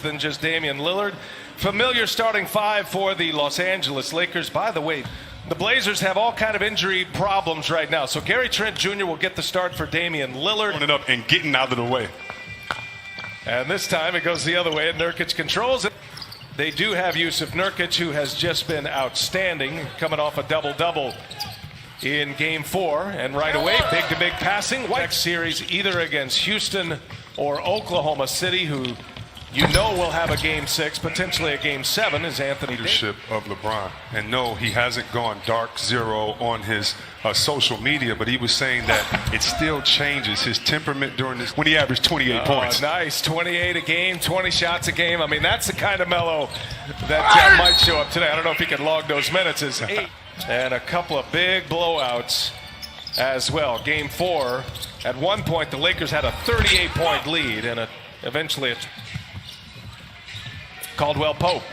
than just Damian Lillard. Familiar starting five for the Los Angeles Lakers. By the way, the Blazers have all kind of injury problems right now. So Gary Trent Jr. will get the start for Damian Lillard. Running up and getting out of the way. And this time it goes the other way, and Nurkic controls it. They do have Jusuf Nurkic, who has just been outstanding, coming off a double-double in Game 4. And right away, big-to-big passing. Next series either against Houston or Oklahoma City, who you know will have a Game 6, potentially a Game 7, is Anthony Davis. Leadership of LeBron. And no, he hasn't gone dark zero on his social media, but he was saying that it still changes his temperament during this when he averaged 28 points. Nice, 28 a game, 20 shots a game. I mean, that's the kind of Melo that might show up today. I don't know if he can log those minutes as 8. And a couple of big blowouts as well. Game 4, at one point the Lakers had a 38-point lead, and eventually Caldwell Pope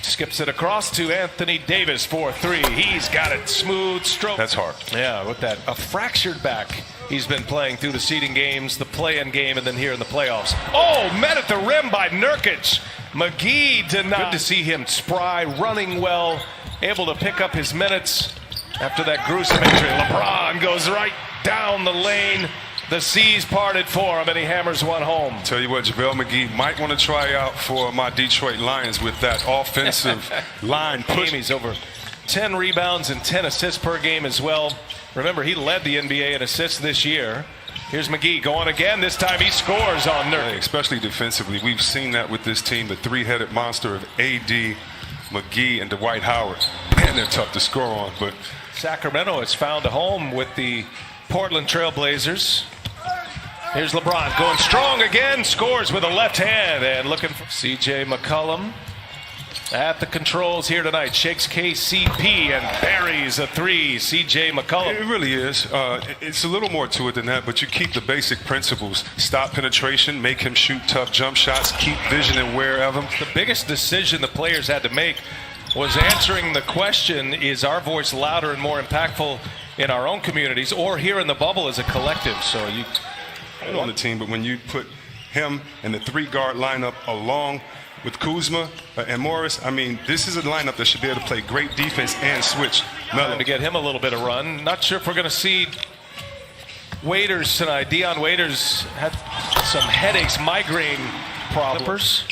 skips it across to Anthony Davis for 3. He's got it, smooth stroke. That's hard. Yeah, with that a fractured back he's been playing through the seeding games, the play-in game, and then here in the playoffs. Oh, met at the rim by Nurkic. McGee denied. Good to see him spry, running well, able to pick up his minutes after that gruesome injury. LeBron goes right down the lane. The seas parted for him, and he hammers one home. Tell you what, JaVale McGee might want to try out for my Detroit Lions with that offensive line push. He's over 10 rebounds and 10 assists per game as well. Remember, he led the NBA in assists this year. Here's McGee going again. This time he scores on Nurkic. Especially defensively. We've seen that with this team, the three-headed monster of AD, McGee, and Dwight Howard. Man, they're tough to score on. But Sacramento has found a home with the Portland Trail Blazers. Here's LeBron going strong again, scores with a left hand, and looking for C.J. McCollum at the controls here tonight. Shakes KCP and buries a 3. C.J. McCollum. It really is. It's a little more to it than that, but you keep the basic principles. Stop penetration, make him shoot tough jump shots, keep vision and wear of him. The biggest decision the players had to make was answering the question, is our voice louder and more impactful in our own communities or here in the bubble as a collective? So you on the team, but when you put him and the 3-guard lineup along with Kuzma and Morris, I mean, this is a lineup that should be able to play great defense and switch. To get him a little bit of run. Not sure if we're going to see Waiters tonight. Dion Waiters had some headaches, migraine problems.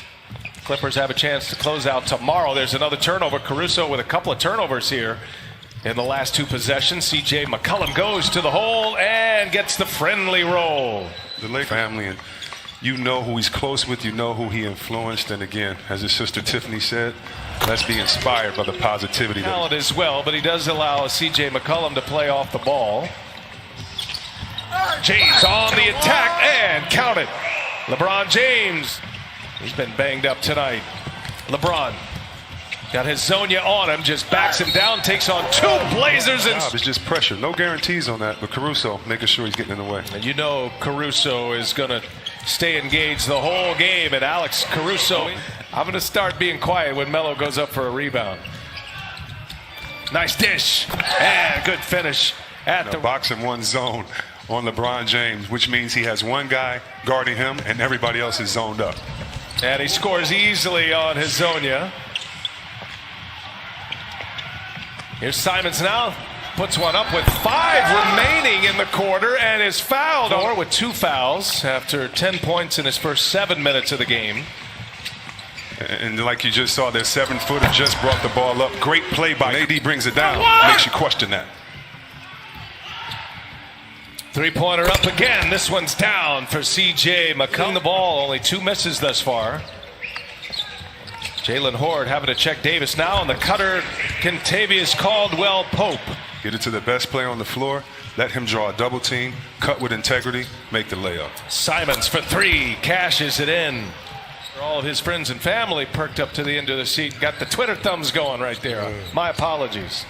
Clippers have a chance to close out tomorrow. There's another turnover. Caruso with a couple of turnovers here in the last 2 possessions. C.J. McCollum goes to the hole and gets the friendly roll. The Lake family, and you know who he's close with, you know who he influenced, and again, as his sister Tiffany said, let's be inspired by the positivity. Talent as well, but he does allow C.J. McCollum to play off the ball. James on the attack and count it. LeBron James, he's been banged up tonight. LeBron got his Zonia on him, just backs him down, takes on 2 Blazers. And it's just pressure. No guarantees on that, but Caruso making sure he's getting in the way. And you know Caruso is going to stay engaged the whole game. And Alex Caruso, I'm going to start being quiet when Melo goes up for a rebound. Nice dish. And good finish at the boxing one zone on LeBron James, which means he has one guy guarding him and everybody else is zoned up. And he scores easily on his Zonia. Here's Simons now, puts one up with 5 remaining in the quarter and is fouled. Or with 2 fouls after 10 points in his first 7 minutes of the game. And like you just saw, their 7-footer just brought the ball up. Great play by AD, brings it down, makes you question that. 3-pointer up again. This one's down for C.J. McCollum. The ball, only 2 misses thus far. Jalen Horde having to check Davis now on the cutter. Kentavious Caldwell Pope. Get it to the best player on the floor. Let him draw a double team. Cut with integrity. Make the layup. Simons for 3. Cashes it in. All of his friends and family perked up to the end of the seat. Got the Twitter thumbs going right there. My apologies.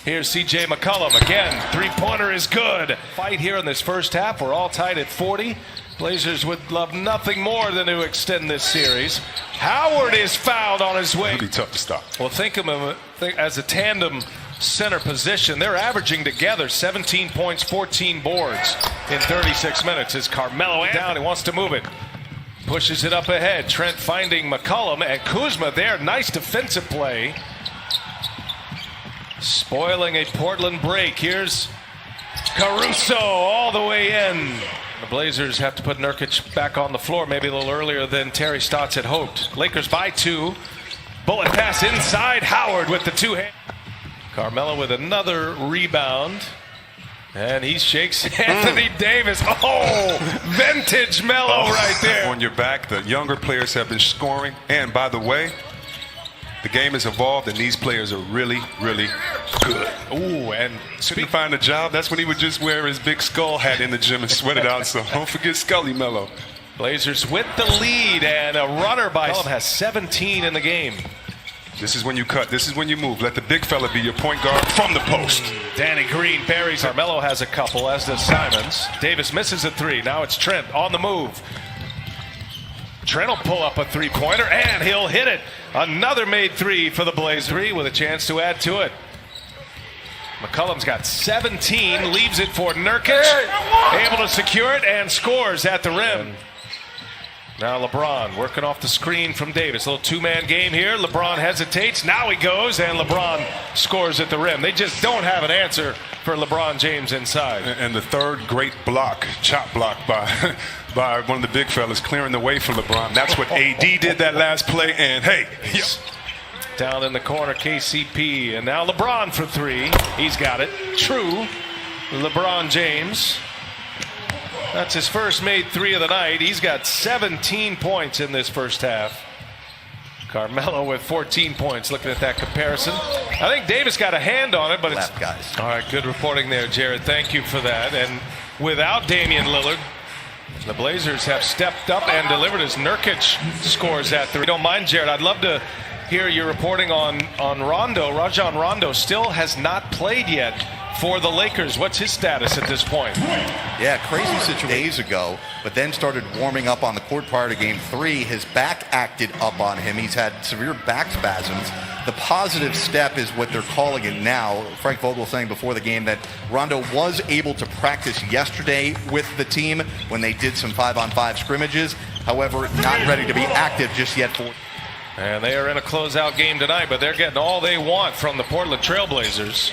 Here's C.J. McCollum again. 3-pointer is good. Fight here in this first half. We're all tied at 40. Blazers would love nothing more than to extend this series. Howard is fouled on his way. It'll be tough to stop. Well, think of him as a tandem center position. They're averaging together 17 points, 14 boards in 36 minutes. As Carmelo down, he wants to move it. pushes it up ahead. Trent finding McCollum and Kuzma there. Nice defensive play. Spoiling a Portland break. Here's Caruso all the way in. The Blazers have to put Nurkic back on the floor maybe a little earlier than Terry Stotts had hoped. Lakers by 2. Bullet pass inside. Howard with the two-hand. Carmelo with another rebound. And he shakes Anthony Davis. Oh, vintage Melo right there. On your back, the younger players have been scoring. And by the way, the game has evolved, and these players are really, really good. Ooh, and Couldn't find a job. That's when he would just wear his big skull hat in the gym and sweat it out. So don't forget Scully Melo. Blazers with the lead, and a runner by McCollum has 17 in the game. This is when you cut. This is when you move. Let the big fella be your point guard from the post. Danny Green buries. Carmelo has a couple, as does Simons. Davis misses a 3. Now it's Trent on the move. Trent will pull up a 3-pointer, and he'll hit it. Another made 3 for the Blazers, with a chance to add to it. McCollum's got 17, leaves it for Nurkic, able to secure it, and scores at the rim. Now LeBron working off the screen from Davis. A little two-man game here. LeBron hesitates. Now he goes, and LeBron scores at the rim. They just don't have an answer for LeBron James inside. And the third great block, chop block by by one of the big fellas, clearing the way for LeBron. That's what AD did that last play. And hey, down in the corner, KCP, and now LeBron for 3. He's got it. True. LeBron James. That's his first made 3 of the night. He's got 17 points in this first half. Carmelo with 14 points. Looking at that comparison, I think Davis got a hand on it, but it's left, guys. All right, good reporting there, Jared. Thank you for that. And without Damian Lillard, the Blazers have stepped up and delivered as Nurkic scores at 3. Don't mind, Jared. I'd love to hear your reporting on Rondo. Rajon Rondo still has not played yet for the Lakers. What's his status at this point? Yeah, crazy situation days ago, but then started warming up on the court prior to game 3. His back acted up on him. He's had severe back spasms. The positive step is what they're calling it now. Frank Vogel saying before the game that Rondo was able to practice yesterday with the team when they did some 5-on-5 scrimmages. However, not ready to be active just yet for. And they are in a closeout game tonight, but they're getting all they want from the Portland Trailblazers.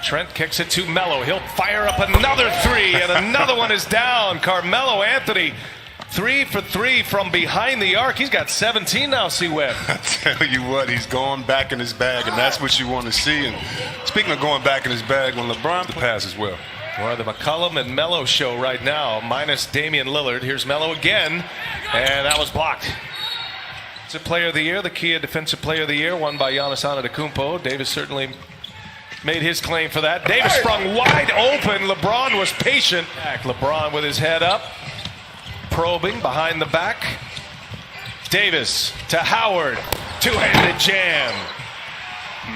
Trent kicks it to Melo. He'll fire up another 3, and another one is down. Carmelo Anthony, 3 for 3 from behind the arc. He's got 17 now, C-Web. I tell you what, he's going back in his bag, and that's what you want to see. And speaking of going back in his bag, when LeBron passes well. Well, the McCollum and Melo show right now, minus Damian Lillard. Here's Melo again, and that was blocked. It's a player of the year, the Kia Defensive Player of the Year, won by Giannis Antetokounmpo. Davis certainly made his claim for that. Davis sprung wide open. LeBron was patient. LeBron with his head up, probing behind the back. Davis to Howard. Two-handed jam.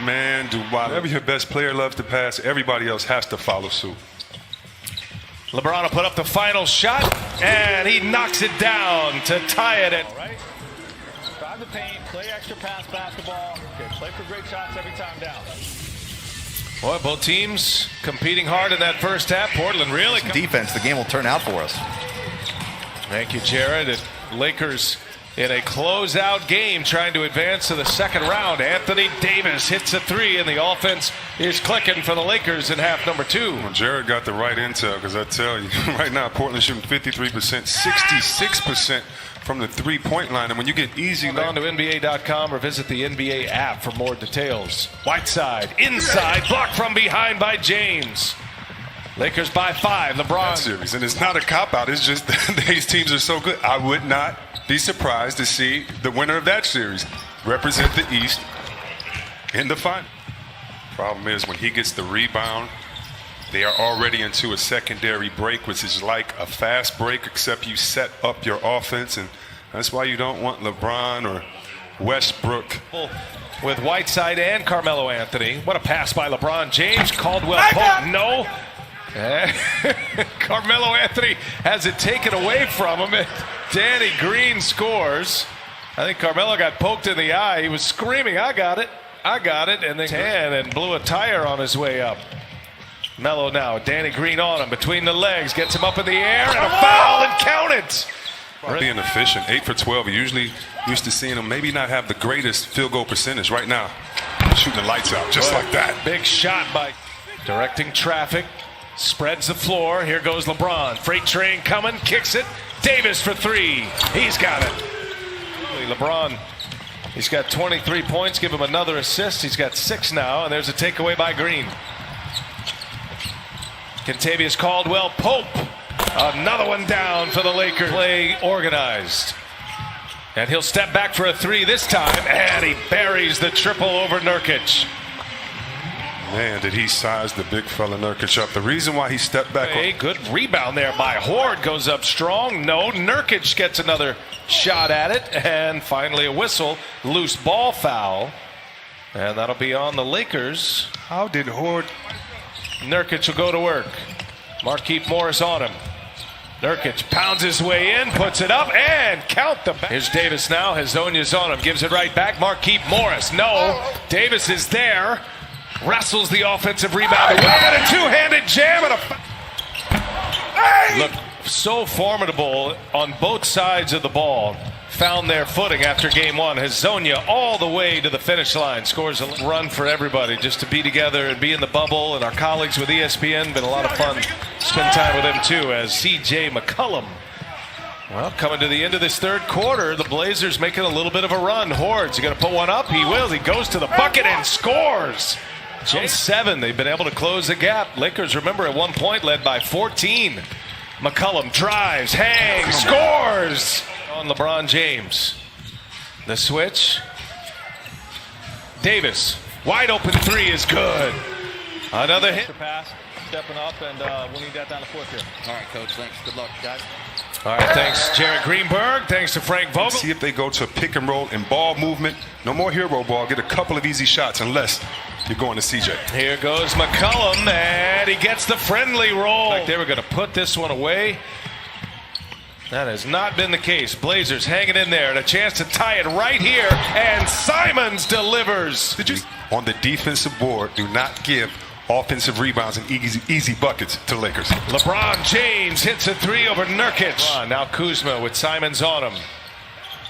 Man, whenever your best player loves to pass, everybody else has to follow suit. LeBron will put up the final shot, and he knocks it down to tie it at. Right? Drive the paint, play extra pass basketball. Okay, play for great shots every time down. Boy, both teams competing hard in that first half. Portland really. Defense, the game will turn out for us. Thank you, Jared. And Lakers in a closeout game trying to advance to the second round. Anthony Davis hits a 3, and the offense is clicking for the Lakers in half number 2. Well, Jared got the right intel, because I tell you, right now, Portland shooting 53%, 66% from the three-point line. And when you get easy... Log on to NBA.com or visit the NBA app for more details. Whiteside, inside, blocked from behind by James. Lakers by 5. LeBron. Series. And it's not a cop-out. It's just that these teams are so good. I would not be surprised to see the winner of that series represent the East in the final. Problem is, when he gets the rebound, they are already into a secondary break, which is like a fast break, except you set up your offense. And that's why you don't want LeBron or Westbrook. With Whiteside and Carmelo Anthony. What a pass by LeBron James. Caldwell Pope, no. Carmelo Anthony has it taken away from him, and Danny Green scores. I think Carmelo got poked in the eye. He was screaming, I got it, and then and blew a tire on his way up. Melo now, Danny Green on him between the legs, gets him up in the air, and a foul, and count it. Being efficient, 8 for 12. You're usually used to seeing him maybe not have the greatest field goal percentage. Right now, shooting the lights out just like that. Big shot by directing traffic. Spreads the floor. Here goes LeBron. Freight train coming. Kicks it. Davis for three. He's got it. LeBron, he's got 23 points. Give him another assist. He's got 6 now. And there's a takeaway by Green. Kentavious Caldwell-Pope. Another one down for the Lakers. Play organized. And he'll step back for a 3 this time. And he buries the triple over Nurkic. Man, did he size the big fella Nurkic up. The reason why he stepped back. A good rebound there by Horde. Goes up strong. No, Nurkic gets another shot at it. And finally a whistle. Loose ball foul. And that'll be on the Lakers. How did Horde? Nurkic will go to work. Markieff Morris on him. Nurkic pounds his way in, puts it up, and count the back. Here's Davis now. Hezonja's on him. Gives it right back. Markieff Morris. No. Davis is there. Wrestles the offensive rebound away, and a two-handed jam and a look so formidable on both sides of the ball. Found their footing after game 1. Hezonja all the way to the finish line. Scores a run for everybody just to be together and be in the bubble. And our colleagues with ESPN, been a lot of fun. Spend time with them too, as C.J. McCollum. Well, coming to the end of this third quarter, the Blazers making a little bit of a run. Horde's going to put one up. He will. He goes to the bucket and scores. J7, they've been able to close the gap. Lakers, remember, at one point led by 14. McCollum drives, hangs, scores on LeBron James. The switch. Davis, wide open 3 is good. Another hit. Pass, stepping up, and we'll need that down the fourth here. All right, Coach. Thanks. Good luck, guys. All right, thanks, Jared Greenberg. Thanks to Frank Vogel. See if they go to a pick and roll and ball movement. No more hero ball. Get a couple of easy shots unless you're going to CJ. Here goes McCollum, and he gets the friendly roll. Like they were going to put this one away. That has not been the case. Blazers hanging in there and a chance to tie it right here, and Simons delivers. On the defensive board, do not give offensive rebounds and easy buckets to Lakers. LeBron James hits a 3 over Nurkic. Now Kuzma with Simons on him.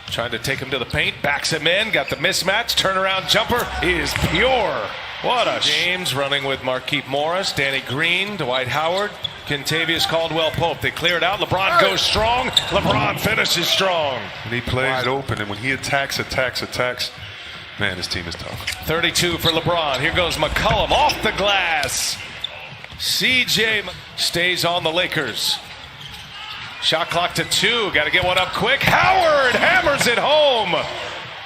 Trying to take him to the paint, backs him in, got the mismatch, turnaround jumper is pure. What a James running with Markieff Morris, Danny Green, Dwight Howard, Kentavious Caldwell-Pope. They clear it out. LeBron goes strong. LeBron finishes strong. And he plays open, and when he attacks, man, this team is tough. 32 for LeBron. Here goes McCollum off the glass. CJ stays on the Lakers. Shot clock to 2. Got to get one up quick. Howard hammers it home.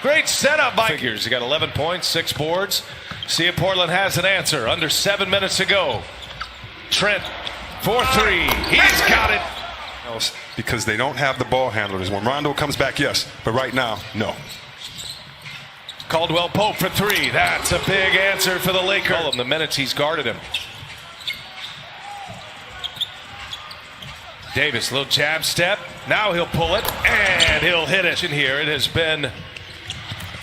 Great setup by figures. He got 11 points, 6 boards. See if Portland has an answer. Under 7 minutes to go. Trent, 4-3. He's got it. Because they don't have the ball handlers. When Rondo comes back, yes. But right now, no. Caldwell-Pope for 3. That's a big answer for the Lakers. The minutes he's guarded him. Davis, little jab step. Now he'll pull it, and he'll hit it. In here, it has been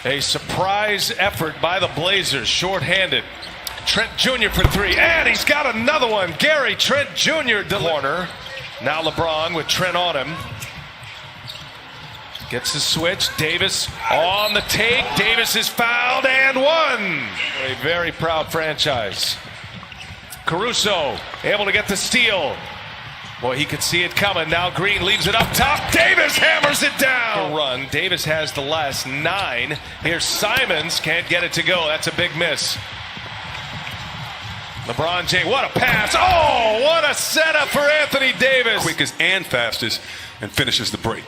a surprise effort by the Blazers, shorthanded. Trent Jr. for 3, and he's got another one. Gary Trent Jr. corner. Now LeBron with Trent on him. Gets the switch. Davis on the take. Davis is fouled and one. A very proud franchise. Caruso able to get the steal. Boy, he could see it coming. Now Green leaves it up top. Davis hammers it down. Run. Davis has the last 9. Here's Simons. Can't get it to go. That's a big miss. LeBron James. What a pass. Oh, what a setup for Anthony Davis. Quickest and fastest, and finishes the break.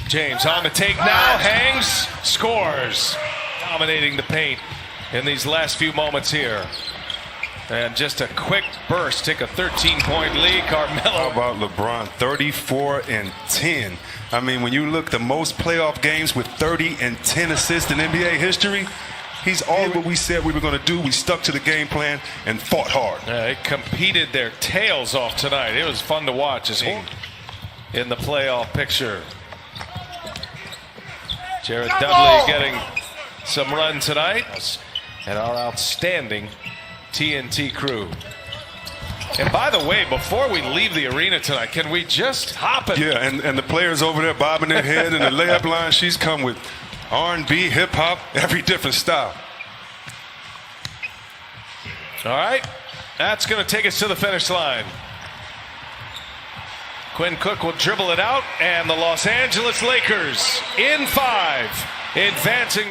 James on the take now. Hangs. Scores. Dominating the paint in these last few moments here. And just a quick burst, take a 13-point lead. Carmelo. How about LeBron? 34 and 10. I mean, when you look the most playoff games with 30 and 10 assists in NBA history, he's all what we said we were going to do. We stuck to the game plan and fought hard. They competed their tails off tonight. It was fun to watch as he in the playoff picture. Jared Dudley getting some run tonight. And our outstanding TNT crew. And by the way, before we leave the arena tonight, can we just hop it? Yeah, and the players over there bobbing their head in the layup line. She's come with R&B, hip hop, every different style. All right, that's going to take us to the finish line. Quinn Cook will dribble it out, and the Los Angeles Lakers in 5, advancing.